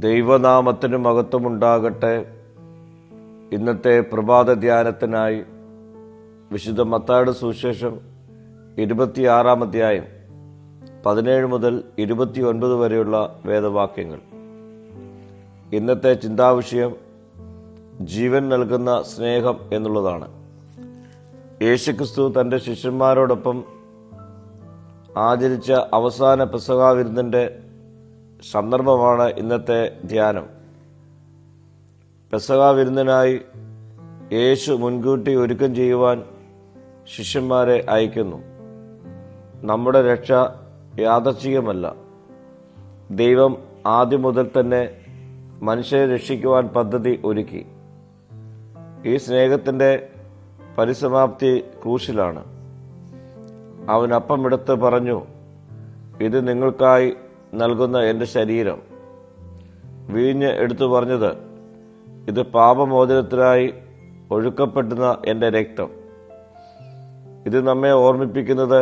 ദൈവനാമത്തിന് മഹത്വമുണ്ടാകട്ടെ. ഇന്നത്തെ പ്രഭാത ധ്യാനത്തിനായി വിശുദ്ധ മത്തായിയുടെ സുവിശേഷം 26-ാം അധ്യായം 17 മുതൽ 29 വരെയുള്ള വേദവാക്യങ്ങൾ. ഇന്നത്തെ ചിന്താവിഷയം ജീവൻ നൽകുന്ന സ്നേഹം എന്നുള്ളതാണ്. യേശുക്രിസ്തു തൻ്റെ ശിഷ്യന്മാരോടൊപ്പം ആചരിച്ച അവസാന പെസഹ വിരുന്നിൻ്റെ സന്ദർഭമാണ് ഇന്നത്തെ ധ്യാനം. പെസഹ വിരുന്നിനായി യേശു മുൻകൂട്ടി ഒരുക്കം ചെയ്യുവാൻ ശിഷ്യന്മാരെ അയക്കുന്നു. നമ്മുടെ രക്ഷ യാദർച്ഛികമല്ല. ദൈവം ആദ്യം മുതൽ തന്നെ മനുഷ്യരെ രക്ഷിക്കുവാൻ പദ്ധതി ഒരുക്കി. ഈ സ്നേഹത്തിൻ്റെ പരിസമാപ്തി ക്രൂശിലാണ്. അവൻ അപ്പമെടുത്ത് പറഞ്ഞു, ഇത് നിങ്ങൾക്കായി നൽകുന്ന എൻ്റെ ശരീരം. വീഞ്ഞ് എടുത്തു പറഞ്ഞത്, ഇത് പാപമോചനത്തിനായി ഒഴുക്കപ്പെടുന്ന എൻ്റെ രക്തം. ഇത് നമ്മെ ഓർമ്മിപ്പിക്കുന്നത്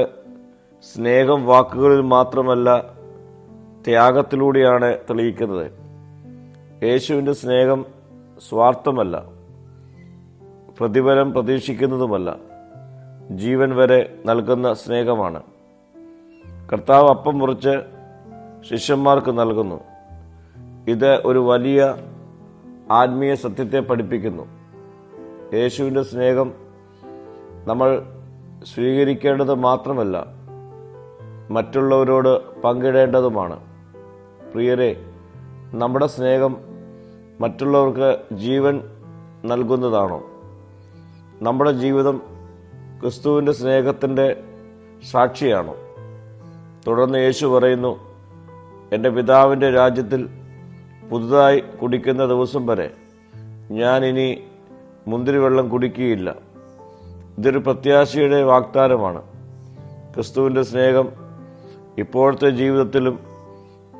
സ്നേഹം വാക്കുകളിൽ മാത്രമല്ല, ത്യാഗത്തിലൂടെയാണ് തെളിയിക്കുന്നത്. യേശുവിൻ്റെ സ്നേഹം സ്വാർത്ഥമല്ല, പ്രതിഫലം പ്രതീക്ഷിക്കുന്നതുമല്ല, ജീവൻ വരെ നൽകുന്ന സ്നേഹമാണ്. കർത്താവ് അപ്പം മുറിച്ച് ശിഷ്യന്മാർക്ക് നൽകുന്നു. ഇത് ഒരു വലിയ ആത്മീയ സത്യത്തെ പഠിപ്പിക്കുന്നു. യേശുവിൻ്റെ സ്നേഹം നമ്മൾ സ്വീകരിക്കേണ്ടത് മാത്രമല്ല, മറ്റുള്ളവരോട് പങ്കിടേണ്ടതുമാണ്. പ്രിയരെ, നമ്മുടെ സ്നേഹം മറ്റുള്ളവർക്ക് ജീവൻ നൽകുന്നതാണോ? നമ്മുടെ ജീവിതം ക്രിസ്തുവിൻ്റെ സ്നേഹത്തിൻ്റെ സാക്ഷിയാണോ? തുടർന്ന് യേശു പറയുന്നു, എൻ്റെ പിതാവിൻ്റെ രാജ്യത്തിൽ പുതുതായി കുടിക്കുന്ന ദിവസം വരെ ഞാൻ ഇനി മുന്തിരിവെള്ളം കുടിക്കുകയില്ല. ഇതൊരു പ്രത്യാശയുടെ വാഗ്ദാനമാണ്. ക്രിസ്തുവിൻ്റെ സ്നേഹം ഇപ്പോഴത്തെ ജീവിതത്തിലും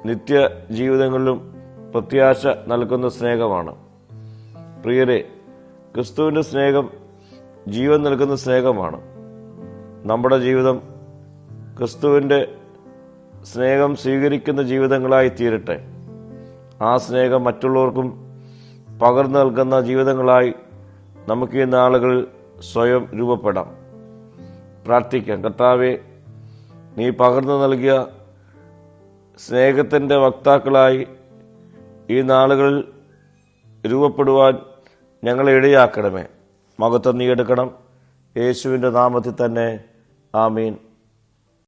നിത്യ ജീവിതങ്ങളിലും പ്രത്യാശ നൽകുന്ന സ്നേഹമാണ്. പ്രിയരെ, ക്രിസ്തുവിൻ്റെ സ്നേഹം ജീവൻ നൽകുന്ന സ്നേഹമാണ്. നമ്മുടെ ജീവിതം ക്രിസ്തുവിൻ്റെ സ്നേഹം സ്വീകരിക്കുന്ന ജീവിതങ്ങളായി തീരട്ടെ. ആ സ്നേഹം മറ്റുള്ളവർക്കും പകർന്നു നൽകുന്ന ജീവിതങ്ങളായി നമുക്ക് ഈ നാളുകളിൽ സ്വയം രൂപപ്പെടാം. പ്രാർത്ഥിക്കാം. കർത്താവേ, നീ പകർന്നു നൽകിയ സ്നേഹത്തിൻ്റെ വക്താക്കളായി ഈ നാളുകളിൽ രൂപപ്പെടുവാൻ ഞങ്ങളെ ഇടയാക്കണമേ. മഹത്വം നീ എടുക്കണം. യേശുവിൻ്റെ നാമത്തിൽ തന്നെ. ആമീൻ.